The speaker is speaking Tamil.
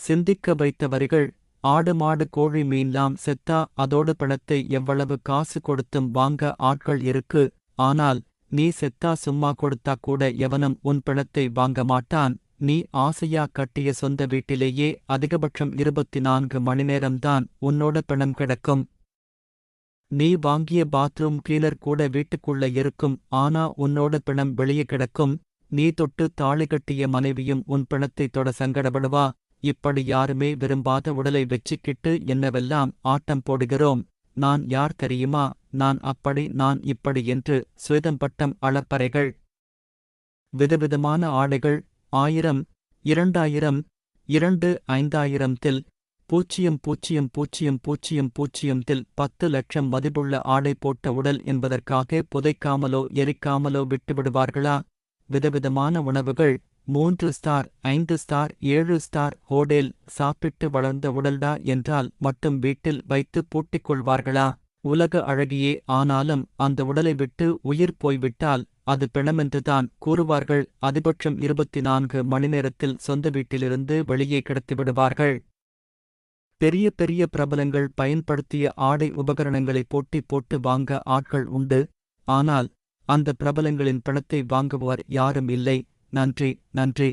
சிந்திக்க வைத்த வரிகள். ஆடு மாடு கோழி மீன்லாம் செத்தா அதோடு பணத்தை எவ்வளவு காசு கொடுத்தும் வாங்க ஆட்கள் இருக்கு. ஆனால் நீ செத்தா சும்மா கொடுத்தா கூட எவனும் உன் பிணத்தை வாங்க மாட்டான். நீ ஆசையா கட்டிய சொந்த வீட்டிலேயே அதிகபட்சம் 24 மணி நேரம்தான் உன்னோட பிணம் கிடக்கும். நீ வாங்கிய பாத்ரூம் கிளீனர் கூட வீட்டுக்குள்ள இருக்கும். ஆனா உன்னோட பிணம் வெளியே கிடக்கும். நீ தொட்டு தாலி கட்டிய மனைவியும் உன் பிணத்தை தொட சங்கடப்படுவா. இப்படி யாருமே விரும்பாத உடலை வெச்சிக்கிட்டு என்னவெல்லாம் ஆட்டம் போடுகிறோம். நான் யார் தெரியுமா, நான் அப்படி நான் இப்படி என்று சுவேதம்பட்டம் அளப்பறைகள். விதவிதமான ஆடைகள். 1000, 2000, 2,5000 0,000,000 10 லட்சம் மதிப்புள்ள ஆடை போட்ட உடல் என்பதற்காக புதைக்காமலோ எரிக்காமலோ விட்டுவிடுவார்களா? விதவிதமான உணவுகள். 3 ஸ்டார் 5 ஸ்டார் 7 ஸ்டார் ஹோட்டேல் சாப்பிட்டு வளர்ந்த உடல்டா என்றால் மட்டும் வீட்டில் வைத்து பூட்டிக்கொள்வார்களா? உலக அழகியே ஆனாலும் அந்த உடலை விட்டு உயிர் போய்விட்டால் அது பிணமென்றுதான் கூறுவார்கள். அதிபட்சம் 24 மணி நேரத்தில் சொந்த வீட்டிலிருந்து வெளியே கிடத்திவிடுவார்கள். பெரிய பெரிய பிரபலங்கள் பயன்படுத்திய ஆடை உபகரணங்களை போட்டி போட்டு வாங்க ஆட்கள் உண்டு. ஆனால் அந்த பிரபலங்களின் பணத்தை வாங்குபவர் யாரும் இல்லை. நன்றி, நன்றி.